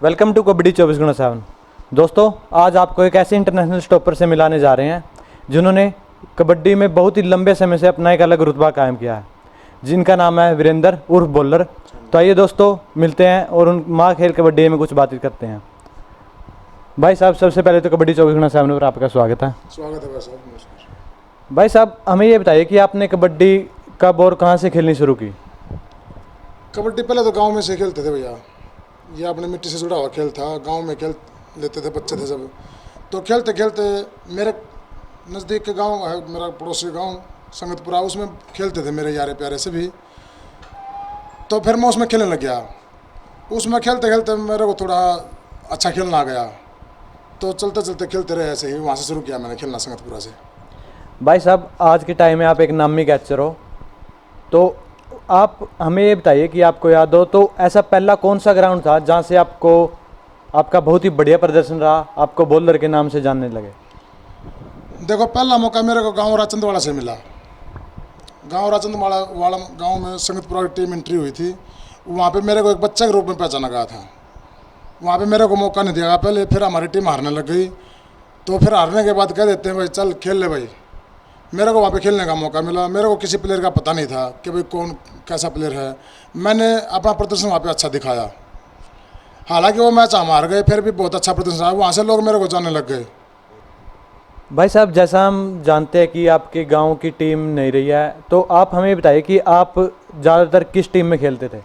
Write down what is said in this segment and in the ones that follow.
Welcome to kabaddi 24x7। दोस्तों, आज आपको एक ऐसे इंटरनेशनल स्टॉपर से मिलाने जा रहे हैं जिन्होंने कबड्डी में बहुत ही लंबे समय से अपना एक अलग रुतबा कायम किया है, जिनका नाम है वीरेंद्र उर्फ बॉलर। तो आइए दोस्तों, मिलते हैं और उन माँ खेल कबड्डी में कुछ बातें करते हैं। भाई साहब, सबसे पहले तो कबड्डी 24x7 पर आपका स्वागत है। स्वागत है भाई साहब, नमस्कार। भाई साहब, हमें ये बताइए कि आपने कबड्डी कब और कहाँ से खेलनी शुरू की? कबड्डी पहले तो गांव में से खेलते थे भैया। ये अपने मिट्टी से जुड़ा हुआ खेल था, गांव में खेल लेते थे, बच्चे थे सब। तो खेलते खेलते मेरे नज़दीक के गांव है, मेरा पड़ोसी गांव संगतपुरा, उसमें खेलते थे मेरे यारे प्यारे से भी। तो फिर मैं उसमें खेलने लग गया। उसमें खेलते खेलते मेरे को थोड़ा अच्छा खेलना आ गया, तो चलते चलते खेलते रहे ऐसे ही। वहाँ से शुरू किया मैंने खेलना संगतपुरा से। भाई साहब, आज के टाइम में आप एक नामी कैचर हो, तो आप हमें ये बताइए कि आपको याद हो तो ऐसा पहला कौन सा ग्राउंड था जहाँ से आपका बहुत ही बढ़िया प्रदर्शन रहा, आपको बॉलर के नाम से जानने लगे? देखो, पहला मौका मेरे को गांव राचंदवाड़ा से मिला। गांव राचंदवाड़ा वाला गांव में संगतपुरा की टीम एंट्री हुई थी। वहाँ पे मेरे को एक बच्चा के रूप में पहचाना गया था। वहाँ पे मेरे को मौका नहीं दिया पहले, फिर हमारी टीम हारने लग गई। तो फिर हारने के बाद कह देते हैं भाई चल खेल ले भाई। मेरे को वहाँ पे खेलने का मौका मिला। मेरे को किसी प्लेयर का पता नहीं था कि भाई कौन कैसा प्लेयर है। मैंने अपना प्रदर्शन वहाँ पे अच्छा दिखाया। हालांकि वो मैच हम हार गए, फिर भी बहुत अच्छा प्रदर्शन रहा। वहाँ से लोग मेरे को जानने लग गए। भाई साहब, जैसा हम जानते हैं कि आपके गांव की टीम नहीं रही है, तो आप हमें बताइए कि आप ज़्यादातर किस टीम में खेलते थे?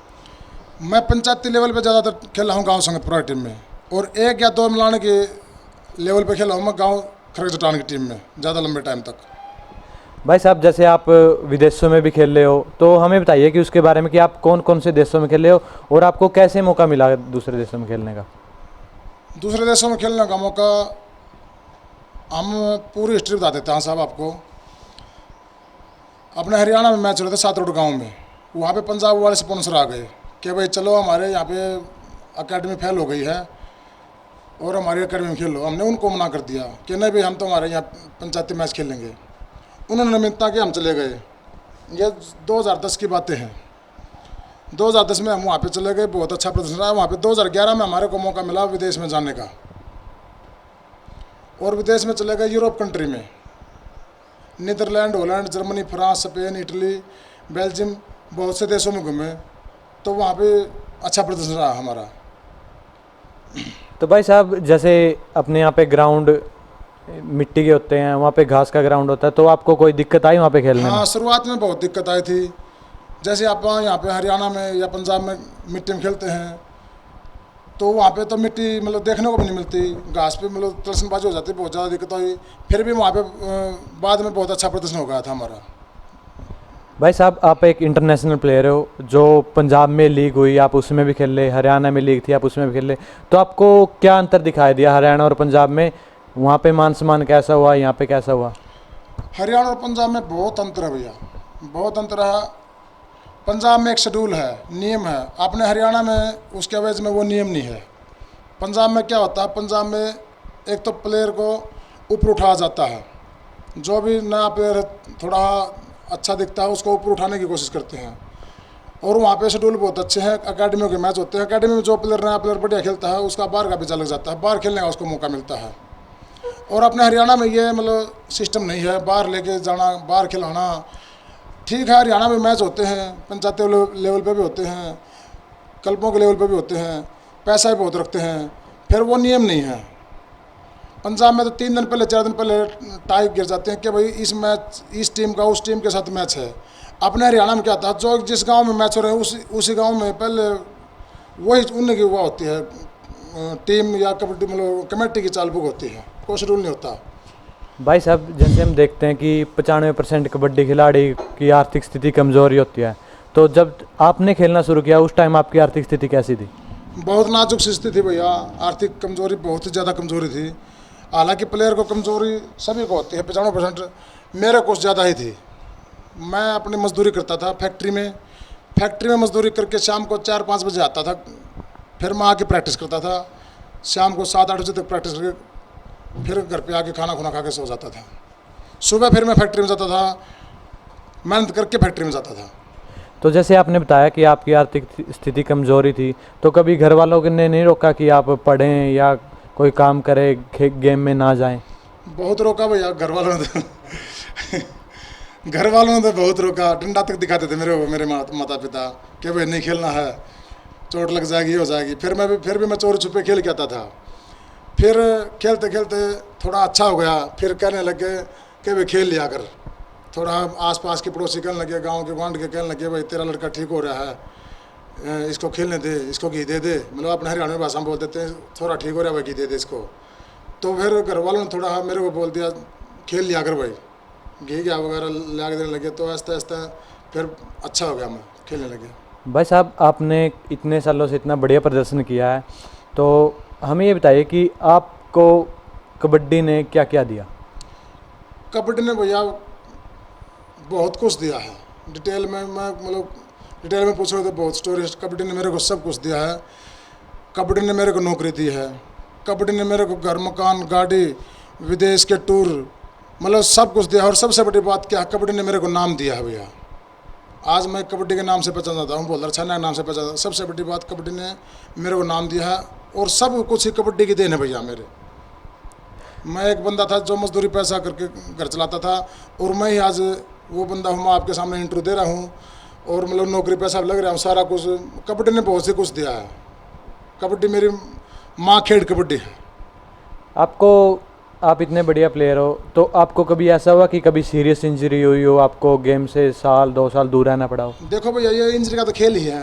मैं पंचायती लेवल पे ज़्यादातर खेला हूँ गांव संगतपुरा की टीम में, और 1 या 2 मिलाने के लेवल पे खेला हूँ मैं गांव खरग जटान की टीम में ज़्यादा लंबे टाइम तक। भाई साहब, जैसे आप विदेशों में भी खेल रहे हो, तो हमें बताइए कि उसके बारे में कि आप कौन कौन से देशों में खेल रहे हो और आपको कैसे मौका मिला दूसरे देशों में खेलने का? दूसरे देशों में खेलने का मौका हम पूरी हिस्ट्री बता देते हैं साहब आपको। अपने हरियाणा में मैच हो रहे थे सातरोड गांव में। वहाँ पे पंजाब वाले स्पॉन्सर आ गए कि भाई चलो हमारे यहाँ पे अकेडमी फेल हो गई है और हमारी अकेडमी में खेलो। हमने उनको मना कर दिया कि नहीं भाई, हम तो हमारे यहाँ पंचायती मैच खेलेंगे। उन्होंने मिलता कि हम चले गए। ये 2010 की बातें हैं। 2010 में हम वहाँ पे चले गए, बहुत अच्छा प्रदर्शन रहा वहाँ पे। 2011 में हमारे को मौका मिला विदेश में जाने का, और विदेश में चले गए यूरोप कंट्री में। Netherland, Holland, Germany, France, Spain, Italy, Belgium, बहुत से देशों में घूमे। तो वहाँ पे अच्छा प्रदर्शन रहा हमारा। तो भाई साहब, जैसे अपने यहाँ पे ग्राउंड मिट्टी के होते हैं, वहाँ पे घास का ग्राउंड होता है, तो आपको कोई दिक्कत आई वहाँ पे खेलने में? हाँ, शुरुआत में बहुत दिक्कत आई थी। जैसे आप यहाँ पे हरियाणा में या पंजाब में मिट्टी में खेलते हैं, तो वहाँ पे तो मिट्टी मतलब देखने को भी नहीं मिलती। घास पे मतलब तलसनबाजी हो जाती, बहुत ज़्यादा दिक्कत हुई। फिर भी वहाँ पे बाद में बहुत अच्छा प्रदर्शन हो गया था हमारा। भाई साहब, आप एक इंटरनेशनल प्लेयर हो, जो पंजाब में लीग हुई आप उसमें भी खेल ले, हरियाणा में लीग थी आप उसमें भी खेल ले, तो आपको क्या अंतर दिखाई दिया हरियाणा और पंजाब में? वहाँ पे मान सम्मान कैसा हुआ, यहाँ पे कैसा हुआ? हरियाणा और पंजाब में बहुत अंतर है भैया, बहुत अंतर है। पंजाब में एक शेड्यूल है, नियम है। अपने हरियाणा में उसके एवज में वो नियम नहीं है। पंजाब में क्या होता है, पंजाब में एक तो प्लेयर को ऊपर उठाया जाता है। जो भी नया प्लेयर थोड़ा अच्छा दिखता है उसको ऊपर उठाने की कोशिश करते हैं। और वहाँ पे शेड्यूल बहुत अच्छे हैं। अकेडमियों के मैच होते हैं। अकेडमी में जो प्लेयर नया प्लेयर बढ़िया खेलता है उसका बाहर का वीज़ा लग जाता है, बाहर खेलने का उसको मौका मिलता है। और अपने हरियाणा में ये मतलब सिस्टम नहीं है, बाहर लेके जाना, बाहर खिलाना। ठीक है, हरियाणा में मैच होते हैं, पंचायती लेवल पे भी होते हैं, क्लबों के लेवल पे भी होते हैं, पैसा भी बहुत रखते हैं, फिर वो नियम नहीं है। पंजाब में तो 3 दिन पहले 4 दिन पहले टाई गिर जाते हैं कि भाई इस टीम का उस टीम के साथ मैच है। अपने हरियाणा में क्या था, जो जिस गाँव में मैच हो रहे हैं उसी गाँव में पहले वही उन्हीं की हुआ होती है टीम, या कबड्डी मतलब कमेटी की चाल बुक होती है, कोई शेड्यूल नहीं होता। भाई साहब, जैसे हम देखते हैं कि 95% कबड्डी खिलाड़ी की आर्थिक स्थिति कमज़ोर ही होती है, तो जब आपने खेलना शुरू किया उस टाइम आपकी आर्थिक स्थिति कैसी थी? बहुत नाजुक सी स्थिति थी भैया। आर्थिक कमजोरी, बहुत ही ज़्यादा कमजोरी थी। हालांकि प्लेयर को कमजोरी सभी को होती है, 95%। मेरे कुछ ज़्यादा ही थी। मैं अपनी मजदूरी करता था फैक्ट्री में मजदूरी करके शाम को 4-5 बजे आता था। फिर मैं आके प्रैक्टिस करता था। शाम को 7-8 बजे तक प्रैक्टिस करके फिर घर पे आके खाना खा के सो जाता था। सुबह फिर मैं फैक्ट्री में जाता था, मेहनत करके फैक्ट्री में जाता था। तो जैसे आपने बताया कि आपकी आर्थिक स्थिति कमज़ोरी थी, तो कभी घर वालों ने नहीं रोका कि आप पढ़ें या कोई काम करें, गेम में ना जाएं? बहुत रोका भैया घर वालों ने तो घर वालों ने तो बहुत रोका, डंडा तक दिखाते थे मेरे को, मेरे माता पिता कि भाई नहीं खेलना है, चोट लग जाएगी, हो जाएगी। फिर भी मैं चोरी छुपे खेल के आता था। फिर खेलते खेलते थोड़ा अच्छा हो गया, फिर कहने लगे कि भाई खेल लिया कर। थोड़ा आसपास के पड़ोसी कहने लगे, गांव के गुआंढ के कहने लगे, भाई तेरा लड़का ठीक हो रहा है, इसको खेलने दे, इसको घी दे दे, मतलब अपने हरियाणवी भाषा में बोल देते हैं, थोड़ा ठीक हो रहा है भाई, घी दे दे इसको। तो फिर घर वालों ने थोड़ा मेरे को बोल दिया, खेल लिया कर भाई, घी क्या वगैरह ला के देने लगे। तो आहिस्ता आहिस्ता फिर अच्छा हो गया, मैं खेलने लगे। भाई साहब, आपने इतने सालों से इतना बढ़िया प्रदर्शन किया है, तो हमें ये बताइए कि आपको कबड्डी ने क्या क्या दिया? कबड्डी ने भैया बहुत कुछ दिया है। डिटेल में मैं मतलब डिटेल में पूछ रहे तो बहुत स्टोरी। कबड्डी ने मेरे को सब कुछ दिया है। कबड्डी ने मेरे को नौकरी दी है। कबड्डी ने मेरे को घर, मकान, गाड़ी, विदेश के टूर, मतलब सब कुछ दिया है। और सबसे बड़ी बात क्या है, कबड्डी ने मेरे को नाम दिया है भैया। आज मैं कबड्डी के नाम से पहचान जाता हूँ, बोलर छन्ना के नाम से पहचान। सबसे बड़ी बात, कबड्डी ने मेरे को नाम दिया है और सब कुछ ही कबड्डी की देन है भैया मेरे। मैं एक बंदा था जो मजदूरी पैसा करके घर चलाता था, और मैं ही आज वो बंदा हूँ। मैं आपके सामने इंटरव्यू दे रहा हूँ और मतलब नौकरी पैसा लग रहा हूँ, सारा कुछ कबड्डी ने बहुत से कुछ दिया है। कबड्डी मेरी माँ खेल कबड्डी है। आप इतने बढ़िया प्लेयर हो, तो आपको कभी ऐसा हुआ कि कभी सीरियस इंजरी हुई हो, आपको गेम से साल 2 साल दूर रहना पड़ा हो? देखो भैया, ये इंजरी का तो खेल ही है।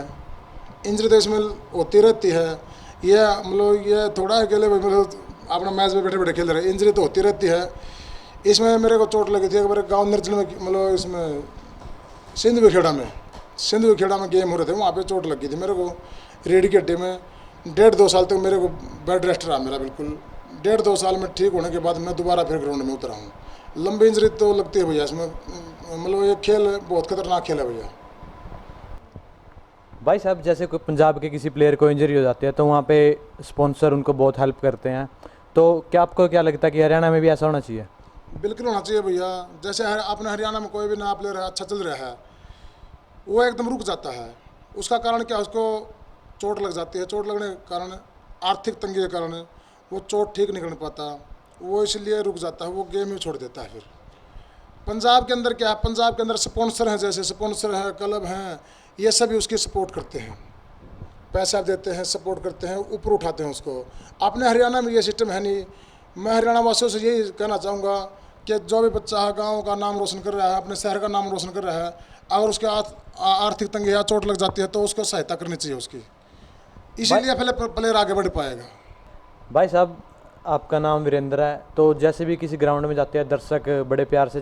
इंजरी तो इसमें होती रहती है। ये मतलब ये थोड़ा अकेले मतलब अपना मैच में बैठे बैठे खेल रहे, इंजरी तो होती रहती है। इसमें मेरे को चोट लगी थी मेरे गाँव निर्जल में, मतलब इसमें सिंधु खेड़ा में गेम हो रहे थे, वहाँ पे चोट लगी थी मेरे को रीढ़ की हड्डी में। 1.5-2 साल तक मेरे को बेड रेस्ट रहा मेरा बिल्कुल। 1.5-2 साल में ठीक होने के बाद मैं दोबारा फिर ग्राउंड में उतरा हूँ। लंबी इंजरी तो लगती है भैया इसमें, मतलब ये खेल बहुत खतरनाक खेल है भैया। भाई साहब, जैसे कोई पंजाब के किसी प्लेयर को इंजरी हो जाती है, तो वहाँ पे स्पॉन्सर उनको बहुत हेल्प करते हैं, तो क्या आपको क्या लगता है कि हरियाणा में भी ऐसा होना चाहिए? बिल्कुल होना चाहिए भैया। जैसे अपने हरियाणा में कोई भी नया प्लेयर है, अच्छा चल रहा है, वो एकदम रुक जाता है। उसका कारण क्या, उसको चोट लग जाती है। चोट लगने के कारण, आर्थिक तंगी के कारण वो चोट ठीक नहीं कर पाता, वो इसलिए रुक जाता है, वो गेम ही छोड़ देता है। फिर पंजाब के अंदर क्या है, पंजाब के अंदर स्पॉन्सर हैं, जैसे स्पॉन्सर हैं, क्लब हैं, ये सभी उसकी सपोर्ट करते हैं, पैसा देते हैं, सपोर्ट करते हैं, ऊपर उठाते हैं उसको। अपने हरियाणा में ये सिस्टम है नहीं। मैं हरियाणा वासियों से यही कहना चाहूँगा कि जो भी बच्चा है गाँव का नाम रोशन कर रहा है, अपने शहर का नाम रोशन कर रहा है, अगर उसके आर्थिक तंगी या चोट लग जाती है तो उसको सहायता करनी चाहिए उसकी, इसीलिए पहले प्लेयर आगे बढ़ पाएगा। भाई साहब, आपका नाम वीरेंद्र है, तो जैसे भी किसी ग्राउंड में जाते हैं, दर्शक बड़े प्यार से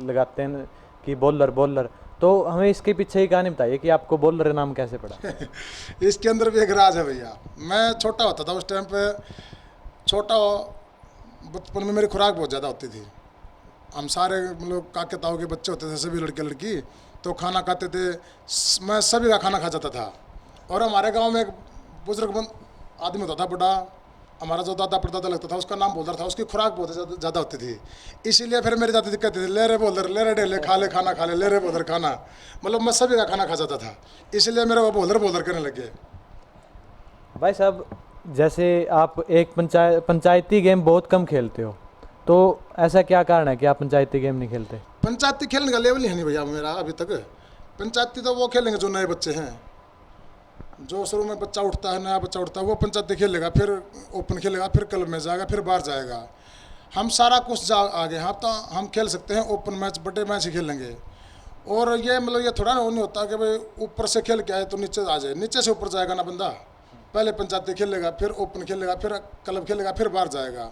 लगाते हैं कि बॉलर बॉलर, तो हमें इसके पीछे ही कहानी बताइए कि आपको बॉलर नाम कैसे पड़ा? इसके अंदर भी एक राज है भैया। मैं छोटा होता था उस टाइम पे, छोटा बचपन में मेरी खुराक बहुत ज़्यादा होती थी। हम सारे मतलब काके ताऊ के बच्चे होते थे, सभी लड़के लड़की, तो खाना खाते थे। मैं सभी का खाना खा जाता था। और हमारे गांव में एक बुजुर्ग आदमी होता था बड़ा, हमारा जो दादा परदादा लगता था, उसका नाम बोलर था। उसकी खुराक बहुत ज़्यादा होती थी, इसीलिए फिर मेरी दादी कहती थी, ले रे बोलर, ले रे डेले, खा ले खाना, खा ले, ले रे बोलर खाना। मतलब मैं सभी का खाना खा जाता था, इसलिए मेरे को बोलर बोलर करने लगे। भाई साहब, जैसे आप एक पंचायती गेम बहुत कम खेलते हो, तो ऐसा क्या कारण है कि आप पंचायती गेम नहीं खेलते? पंचायती खेलने का लेवल ही है नहीं भैया मेरा अभी तक। पंचायती तो वो खेलेंगे जो नए बच्चे हैं, जो शुरू में बच्चा उठता है, नया बच्चा उठता है, वो पंचायती खेलेगा, फिर ओपन खेलेगा, फिर क्लब में जाएगा, फिर बाहर जाएगा। हम सारा कुछ आगे हाँ, तो हम खेल सकते हैं ओपन मैच, बड़े मैच ही खेलेंगे। और ये मतलब ये थोड़ा ना वो नहीं होता कि भाई ऊपर से खेल के आए तो नीचे आ जाए, नीचे से ऊपर जाएगा ना बंदा। पहले पंचायती खेलेगा, फिर ओपन खेलेगा, फिर क्लब खेलेगा, फिर बाहर जाएगा।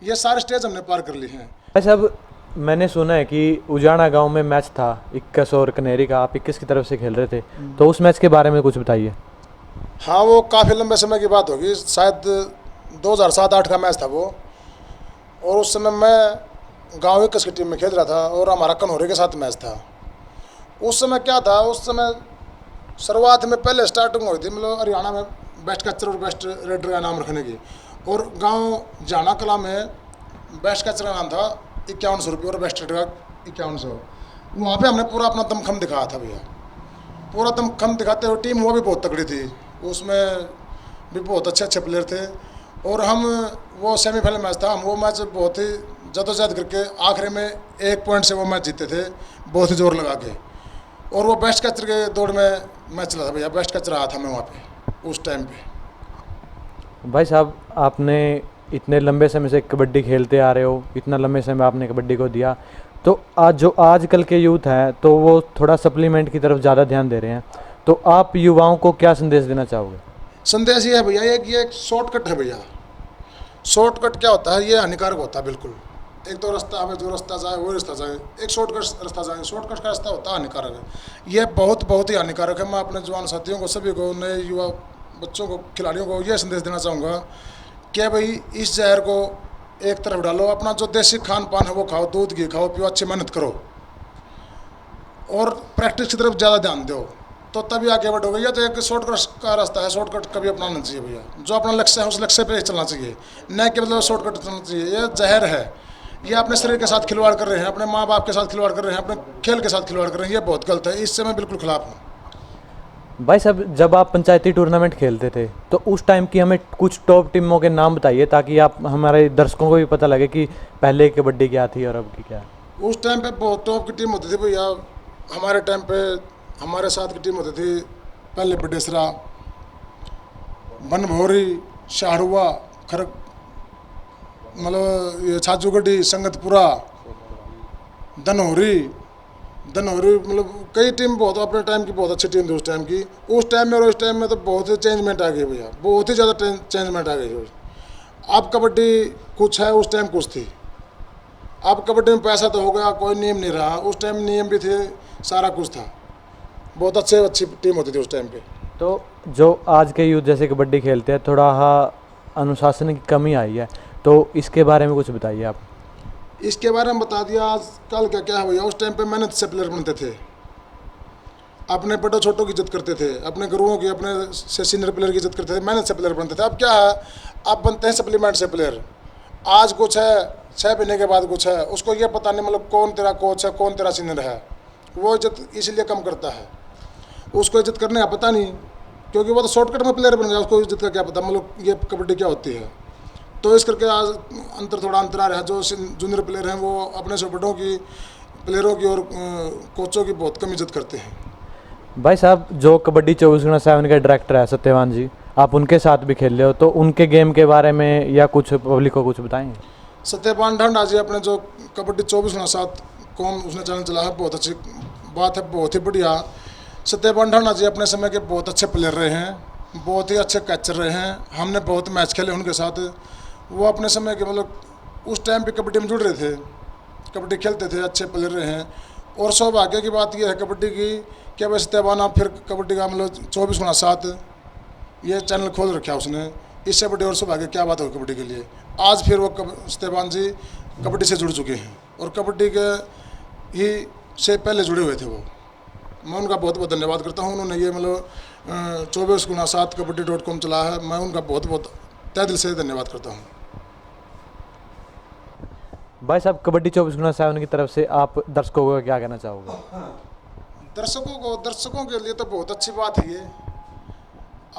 ये सारे स्टेज हमने पार कर लिए हैं। भाई साहब, मैंने सुना है कि उजाना गांव में मैच था 21 और कनेरी का, आप 21 की तरफ से खेल रहे थे, तो उस मैच के बारे में कुछ बताइए। हाँ, वो काफ़ी लंबे समय की बात होगी, शायद 2007-8 का मैच था वो। और उस समय मैं गाँव 21 की टीम में खेल रहा था और हमारा कन्हौरे के साथ मैच था। उस समय क्या था, उस समय शुरुआत में पहले स्टार्टिंग हुई थी मतलब हरियाणा में बेस्ट कैचर और बेस्ट रेडर का नाम रखने की। और गांव जाना कला में बेस्ट कैचर का नाम था 5100 रुपये और बेस्ट रेडर का 5100। वहाँ पे हमने पूरा अपना दमखम दिखाया था भैया। पूरा दम खम दिखाते हुए टीम वो भी बहुत तगड़ी थी, उसमें भी बहुत अच्छे अच्छे प्लेयर थे। और हम वो सेमीफाइनल मैच था, हम वो मैच बहुत ही जद्दोजहद करके आखिरी में 1 पॉइंट से वो मैच जीते थे, बहुत ही जोर लगा के। और वो बेस्ट कैचर के दौड़ में मैच चला था भैया, बेस्ट कैचर रहा था मैं वहाँ पे उस टाइम पे। भाई साहब, आपने इतने लंबे समय से कबड्डी खेलते आ रहे हो, इतना लंबे समय आपने कबड्डी को दिया, तो आज जो आजकल के यूथ हैं तो वो थोड़ा सप्लीमेंट की तरफ ज़्यादा ध्यान दे रहे हैं, तो आप युवाओं को क्या संदेश देना चाहोगे? संदेश ये है भैया, ये एक शॉर्टकट है भैया। शॉर्टकट क्या होता है, ये हानिकारक होता है बिल्कुल। एक तो रास्ता हमें जो रास्ता जाए वो रास्ता जाए, एक शॉर्टकट रास्ता जाए, शॉर्टकट का रास्ता होता है हानिकारक है। ये बहुत ही हानिकारक है। मैं अपने जवान साथियों को, सभी को, नए युवा बच्चों को, खिलाड़ियों को ये संदेश देना चाहूँगा कि भाई इस जहर को एक तरफ डालो, अपना जो देसी खान पान है वो खाओ, दूध घी खाओ, पियो, अच्छी मेहनत करो और प्रैक्टिस की तरफ ज़्यादा ध्यान दो, तो तभी आगे बढ़ोगे। यह तो एक शॉर्टकट का रास्ता है, शॉर्टकट कभी अपनाना चाहिए भैया। जो अपना लक्ष्य है उस लक्ष्य पे चलना चाहिए, न कि मतलब शॉर्टकट चलना चाहिए। ये जहर है, ये अपने शरीर के साथ खिलवाड़ कर रहे हैं, अपने माँ बाप के साथ खिलवाड़ कर रहे हैं, अपने खेल के साथ खिलवाड़ कर रहे हैं। ये बहुत गलत है, इससे मैं बिल्कुल खिलाफ हूँ। भाई साहब, जब आप पंचायती टूर्नामेंट खेलते थे तो उस टाइम की हमें कुछ टॉप टीमों के नाम बताइए, ताकि आप हमारे दर्शकों को भी पता लगे कि पहले की कबड्डी क्या थी और अब की क्या है। उस टाइम पे बहुत टॉप की टीम होती थी भैया। हमारे टाइम पे हमारे साथ की टीम होती थी, पहले बडेसरा, बनभौरी, शाहरुआ, खरग, मतलब ये छाजूगढ़ी, संगतपुरा, धनौरी, मतलब कई टीम, बहुत अपने टाइम की बहुत अच्छी टीम थी उस टाइम की। उस टाइम में और इस टाइम में तो बहुत ही चेंजमेंट आ गई भैया, बहुत ही ज़्यादा चेंजमेंट आ गई। अब कबड्डी कुछ है, उस टाइम कुछ थी। अब कबड्डी में पैसा तो हो गया, कोई नियम नहीं रहा। उस टाइम नियम भी थे, सारा कुछ था, बहुत अच्छी टीम होती थी उस टाइम पे। तो जो आज के यूथ जैसे कबड्डी खेलते हैं, थोड़ा अनुशासन की कमी आई है, तो इसके बारे में कुछ बताइए आप। इसके बारे में बता दिया। आज कल क्या क्या है भैया, उस टाइम पे मेहनत से प्लेयर बनते थे, अपने बड़ों छोटों की इज्जत करते थे, अपने गुरुओं की, अपने से सीनियर प्लेयर की इज्जत करते थे, मेहनत से प्लेयर बनते थे। अब क्या है, अब बनते हैं सप्लीमेंट से प्लेयर। आज कुछ है, 6 महीने के बाद कुछ है, उसको ये पता नहीं मतलब कौन तेरा कोच है, कौन तेरा सीनियर है। वो इज्जत इसलिए कम करता है, उसको इज्जत करने का पता नहीं, क्योंकि वो तो शॉर्टकट में प्लेयर बन गया, उसको इज्जत का क्या पता मतलब ये कबड्डी क्या होती है। तो इस करके आज थोड़ा अंतर आ रहा है। जो जूनियर प्लेयर हैं वो अपने से बड़ों की, प्लेयरों की और कोचों की बहुत कम इज्जत करते हैं। भाई साहब, जो कबड्डी 24/7 के डायरेक्टर है सत्यवान जी, आप उनके साथ भी खेल रहे हो, तो उनके गेम के बारे में या कुछ पब्लिक को कुछ बताएंगे? सत्यपान ढांडा जी, अपने जो कबड्डी 24/7 कौन उसने चैनल चला है, बहुत अच्छी बात है, बहुत ही बढ़िया। सत्यपान ढांडा जी अपने समय के बहुत अच्छे प्लेयर रहे हैं, बहुत ही अच्छे कैचर रहे हैं। हमने बहुत मैच खेले उनके साथ। वो अपने समय के मतलब उस टाइम पे कबड्डी में जुड़ रहे थे, कबड्डी खेलते थे, अच्छे प्लेयर रहे हैं। और सौभाग्य की बात यह है कबड्डी की कि भाई सत्यपान आप फिर कबड्डी का मतलब 24/7 ये चैनल खोल रखा उसने। इससे बड़ी और सौभाग्य क्या बात हो कबड्डी के लिए। आज फिर वो सत्यपान जी कबड्डी से जुड़ चुके हैं और कबड्डी के ही से पहले जुड़े हुए थे वो। मैं उनका बहुत बहुत धन्यवाद करता हूँ। उन्होंने ये मतलब 24/7 kabaddi.com चलाया है, मैं उनका बहुत बहुत तहे दिल से धन्यवाद करता हूँ। भाई साहब, कबड्डी 24/7 की तरफ से आप दर्शकों को क्या कहना चाहोगे? दर्शकों के लिए तो बहुत अच्छी बात है ये।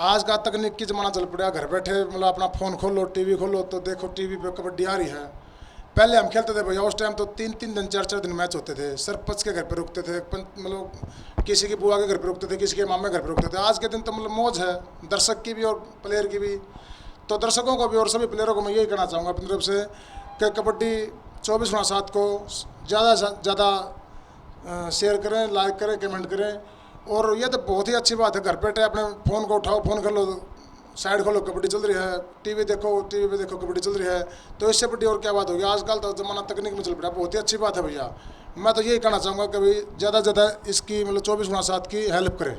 आज का तकनीक की ज़माना चल पड़ा, घर बैठे मतलब अपना फ़ोन खोलो, टीवी खोलो तो देखो टीवी पे कबड्डी आ रही है। पहले हम खेलते थे भैया, उस टाइम तो 3-3 दिन 4-4 दिन मैच होते थे। सरपंच के घर पे रुकते थे, मतलब किसी की बुआ के घर पे रुकते थे, किसी के मामे घर पे रुकते थे। आज के दिन तो मतलब मौज है, दर्शक की भी और प्लेयर की भी। तो दर्शकों को भी और सभी प्लेयरों को मैं यही कहना चाहूँगा अपनी तरफ से कि कबड्डी 24/7 को ज़्यादा से ज़्यादा शेयर करें, लाइक करें, कमेंट करें। और ये तो बहुत ही अच्छी बात है, घर बैठे अपने फ़ोन को उठाओ, फ़ोन कर लो, साइड खोलो, कबड्डी चल रही है, टीवी पे देखो कबड्डी चल रही है। तो इससे बड़ी और क्या बात होगी। आजकल तो ज़माना तकनीक में चल पड़ा, बहुत ही अच्छी बात है भैया। मैं तो यही कहना चाहूँगा कि भाई ज़्यादा से ज़्यादा इसकी मतलब 24/7 की हेल्प करें।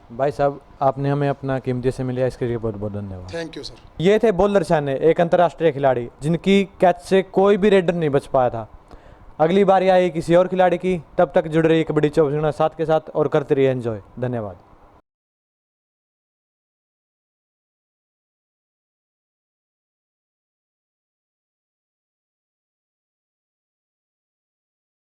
भाई साहब, आपने हमें अपना कीमती समय लिया, इसके लिए बहुत बहुत धन्यवाद। Thank you sir. ये थे बोल्लर शाने, एक अंतर्राष्ट्रीय खिलाड़ी जिनकी कैच से कोई भी रेडर नहीं बच पाया था। अगली बारी आई किसी और खिलाड़ी की, तब तक जुड़ रही कबड्डी 24/7 के साथ और करते रहिए एंजॉय। धन्यवाद।